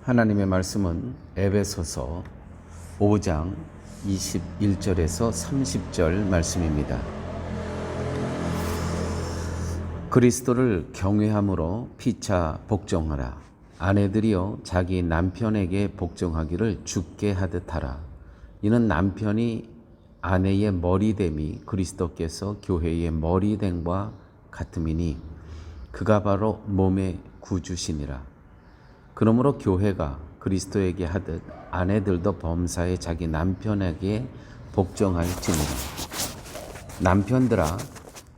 하나님의 말씀은 에베소서 5장 21절에서 30절 말씀입니다. 그리스도를 경외함으로 피차 복종하라. 아내들이여 자기 남편에게 복종하기를 주께 하듯 하라. 이는 남편이 아내의 머리됨이 그리스도께서 교회의 머리됨과 같음이니 그가 바로 몸의 구주시니라. 그러므로 교회가 그리스도에게 하듯 아내들도 범사에 자기 남편에게 복종할지니라. 남편들아,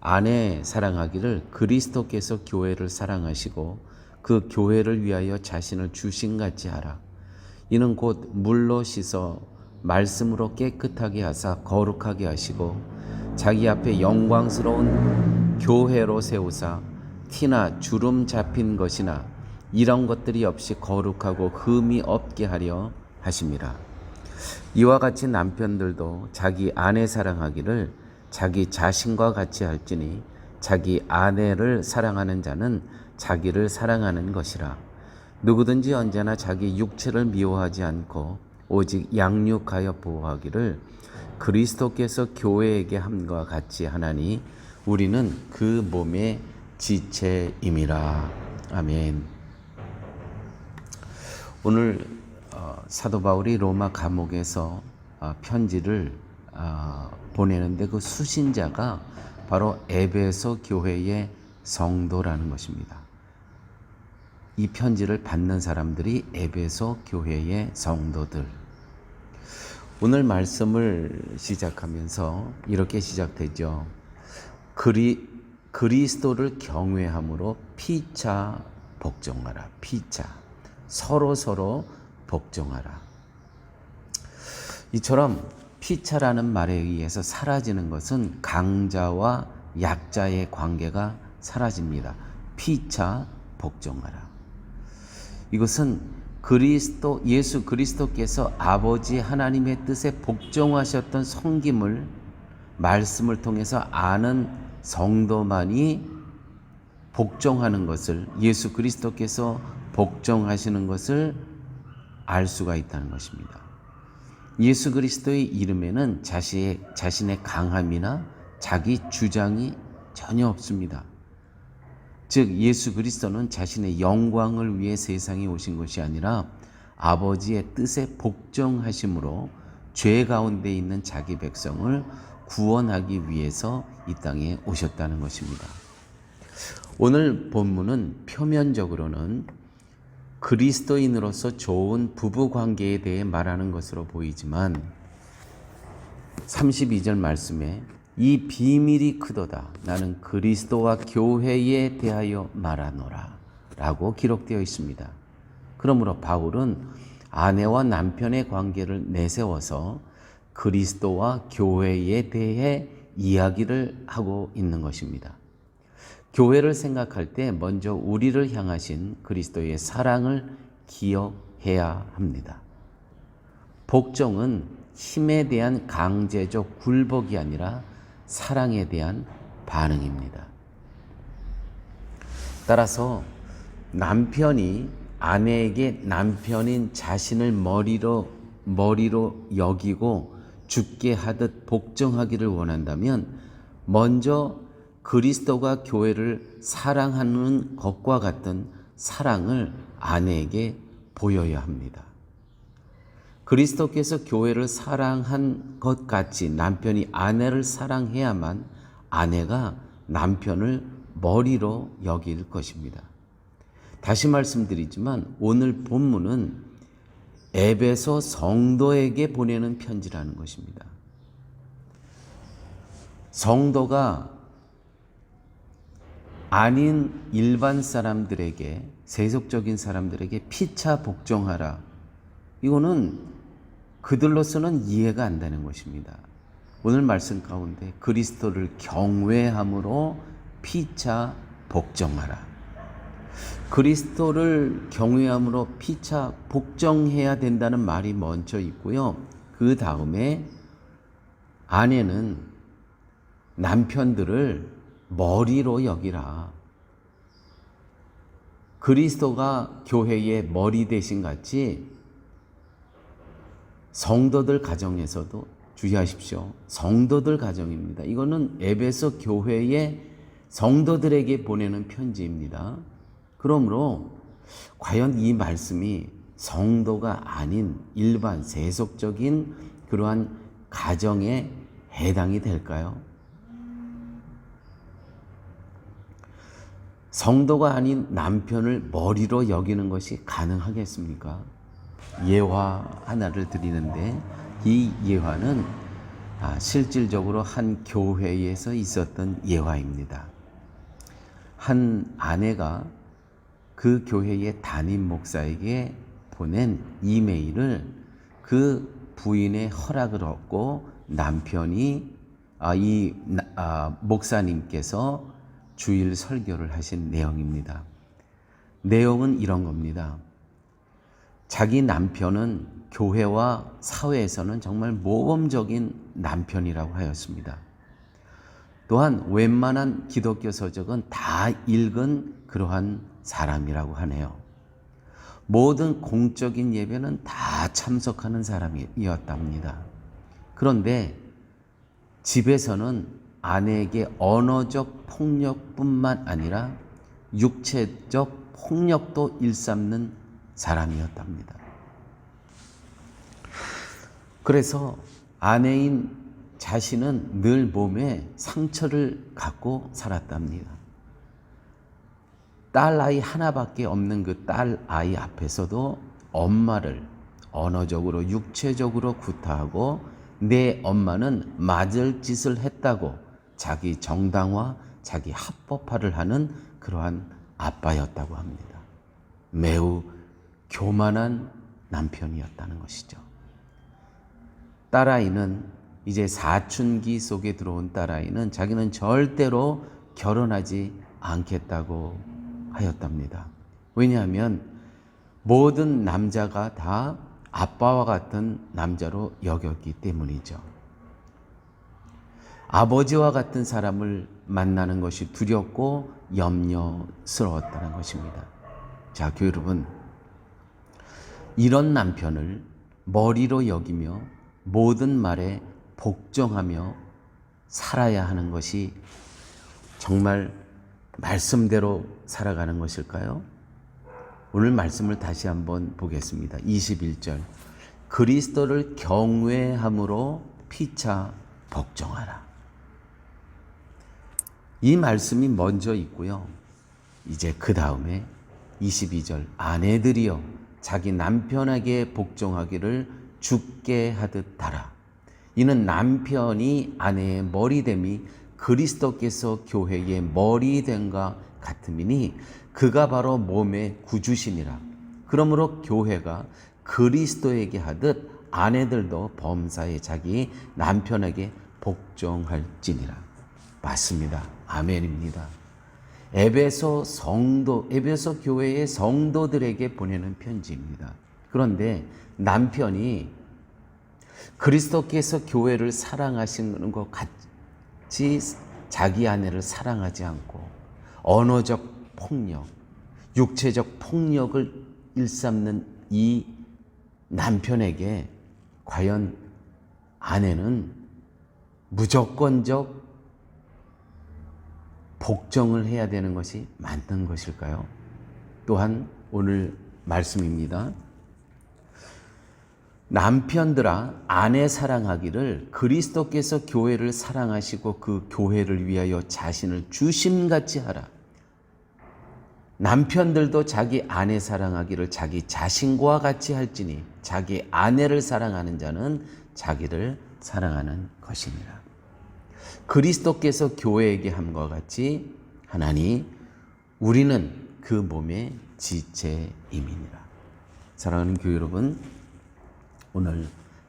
아내 사랑하기를 그리스도께서 교회를 사랑하시고 그 교회를 위하여 자신을 주신같이 하라. 이는 곧 물로 씻어 말씀으로 깨끗하게 하사 거룩하게 하시고 자기 앞에 영광스러운 교회로 세우사 티나 주름 잡힌 것이나 이런 것들이 없이 거룩하고 흠이 없게 하려 하심이라. 이와 같이 남편들도 자기 아내 사랑하기를 자기 자신과 같이 할지니 자기 아내를 사랑하는 자는 자기를 사랑하는 것이라. 누구든지 언제나 자기 육체를 미워하지 않고 오직 양육하여 보호하기를 그리스도께서 교회에게 함과 같이 하나니 우리는 그 몸의 지체임이라. 아멘. 오늘 사도 바울이 로마 감옥에서 편지를 보내는데 그 수신자가 바로 에베소 교회의 성도라는 것입니다. 이 편지를 받는 사람들이 에베소 교회의 성도들. 오늘 말씀을 시작하면서 이렇게 시작되죠. 그리스도를 경외함으로 피차 복종하라. 피차. 서로 복종하라. 이처럼 피차라는 말에 의해서 사라지는 것은 강자와 약자의 관계가 사라집니다. 피차 복종하라. 이것은 예수 그리스도께서 아버지 하나님의 뜻에 복종하셨던 섬김을 말씀을 통해서 아는 성도만이 복종하는 것을, 예수 그리스도께서 복종하시는 것을 알 수가 있다는 것입니다. 예수 그리스도의 이름에는 자신의 강함이나 자기 주장이 전혀 없습니다. 즉 예수 그리스도는 자신의 영광을 위해 세상에 오신 것이 아니라 아버지의 뜻에 복종하심으로 죄 가운데 있는 자기 백성을 구원하기 위해서 이 땅에 오셨다는 것입니다. 오늘 본문은 표면적으로는 그리스도인으로서 좋은 부부 관계에 대해 말하는 것으로 보이지만 32절 말씀에 이 비밀이 크도다. 나는 그리스도와 교회에 대하여 말하노라 라고 기록되어 있습니다. 그러므로 바울은 아내와 남편의 관계를 내세워서 그리스도와 교회에 대해 이야기를 하고 있는 것입니다. 교회를 생각할 때 먼저 우리를 향하신 그리스도의 사랑을 기억해야 합니다. 복종은 힘에 대한 강제적 굴복이 아니라 사랑에 대한 반응입니다. 따라서 남편이 아내에게 남편인 자신을 머리로 여기고 주께 하듯 복종하기를 원한다면 먼저 그리스도가 교회를 사랑하는 것과 같은 사랑을 아내에게 보여야 합니다. 그리스도께서 교회를 사랑한 것 같이 남편이 아내를 사랑해야만 아내가 남편을 머리로 여길 것입니다. 다시 말씀드리지만 오늘 본문은 에베소 성도에게 보내는 편지라는 것입니다. 성도가 아닌 일반 사람들에게, 세속적인 사람들에게 피차 복종하라. 이거는 그들로서는 이해가 안 되는 것입니다. 오늘 말씀 가운데 그리스도를 경외함으로 피차 복종하라. 그리스도를 경외함으로 피차 복종해야 된다는 말이 먼저 있고요. 그 다음에 아내는 남편들을 머리로 여기라. 그리스도가 교회의 머리 대신 같이 성도들 가정에서도 주의하십시오. 성도들 가정입니다. 이거는 에베소 교회의 성도들에게 보내는 편지입니다. 그러므로 과연 이 말씀이 성도가 아닌 일반 세속적인 그러한 가정에 해당이 될까요? 성도가 아닌 남편을 머리로 여기는 것이 가능하겠습니까? 예화 하나를 드리는데 이 예화는 실질적으로 한 교회에서 있었던 예화입니다. 한 아내가 그 교회의 담임 목사에게 보낸 이메일을 그 부인의 허락을 얻고 남편이 목사님께서 주일 설교를 하신 내용입니다. 내용은 이런 겁니다. 자기 남편은 교회와 사회에서는 정말 모범적인 남편이라고 하였습니다. 또한 웬만한 기독교 서적은 다 읽은 그러한 사람이라고 하네요. 모든 공적인 예배는 다 참석하는 사람이었답니다. 그런데 집에서는 아내에게 언어적 폭력뿐만 아니라 육체적 폭력도 일삼는 사람이었답니다. 그래서 아내인 자신은 늘 몸에 상처를 갖고 살았답니다. 딸 아이 하나밖에 없는 그 딸 아이 앞에서도 엄마를 언어적으로 육체적으로 구타하고 내 엄마는 맞을 짓을 했다고 자기 정당화, 자기 합법화를 하는 그러한 아빠였다고 합니다. 매우 교만한 남편이었다는 것이죠. 딸아이는 이제 사춘기 속에 들어온 딸아이는 자기는 절대로 결혼하지 않겠다고 하였답니다. 왜냐하면 모든 남자가 다 아빠와 같은 남자로 여겼기 때문이죠. 아버지와 같은 사람을 만나는 것이 두렵고 염려스러웠다는 것입니다. 자, 교회 여러분, 이런 남편을 머리로 여기며 모든 말에 복종하며 살아야 하는 것이 정말 말씀대로 살아가는 것일까요? 오늘 말씀을 다시 한번 보겠습니다. 21절. 그리스도를 경외함으로 피차 복종하라. 이 말씀이 먼저 있고요. 이제 그 다음에 22절. 아내들이여 자기 남편에게 복종하기를 주께 하듯 하라. 이는 남편이 아내의 머리됨이 그리스도께서 교회의 머리됨과 같음이니 그가 바로 몸의 구주시니라. 그러므로 교회가 그리스도에게 하듯 아내들도 범사에 자기 남편에게 복종할지니라. 맞습니다. 아멘입니다. 에베소 교회의 성도들에게 보내는 편지입니다. 그런데 남편이 그리스도께서 교회를 사랑하시는 것 같이 자기 아내를 사랑하지 않고 언어적 폭력, 육체적 폭력을 일삼는 이 남편에게 과연 아내는 무조건적 복종을 해야 되는 것이 맞는 것일까요? 또한 오늘 말씀입니다. 남편들아 아내 사랑하기를 그리스도께서 교회를 사랑하시고 그 교회를 위하여 자신을 주심같이 하라. 남편들도 자기 아내 사랑하기를 자기 자신과 같이 할지니 자기 아내를 사랑하는 자는 자기를 사랑하는 것이니라. 그리스도께서 교회에게 함과 같이 하나니 우리는 그 몸의 지체임이니라. 사랑하는 교회 여러분, 오늘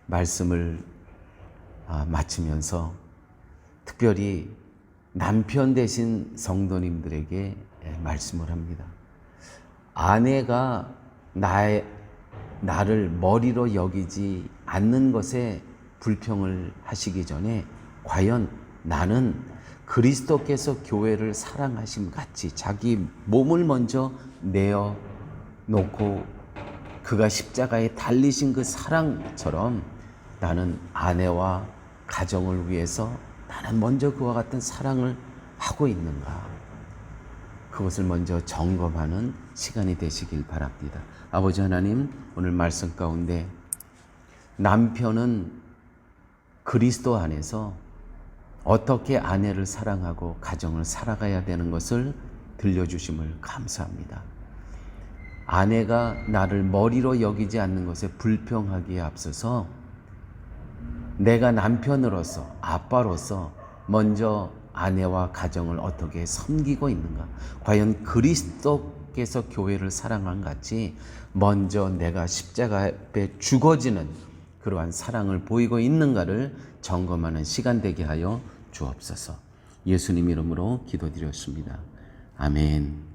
말씀을 마치면서 특별히 남편 되신 성도님들에게 말씀을 합니다. 아내가 나를 머리로 여기지 않는 것에 불평을 하시기 전에 과연 나는 그리스도께서 교회를 사랑하심 같이 자기 몸을 먼저 내어 놓고 그가 십자가에 달리신 그 사랑처럼 나는 아내와 가정을 위해서 나는 먼저 그와 같은 사랑을 하고 있는가? 그것을 먼저 점검하는 시간이 되시길 바랍니다. 아버지 하나님, 오늘 말씀 가운데 남편은 그리스도 안에서 어떻게 아내를 사랑하고 가정을 살아가야 되는 것을 들려주심을 감사합니다. 아내가 나를 머리로 여기지 않는 것에 불평하기에 앞서서 내가 남편으로서, 아빠로서 먼저 아내와 가정을 어떻게 섬기고 있는가? 과연 그리스도께서 교회를 사랑한 같이 먼저 내가 십자가 앞에 죽어지는 그러한 사랑을 보이고 있는가를 점검하는 시간 되게 하여 주옵소서. 예수님 이름으로 기도드렸습니다. 아멘.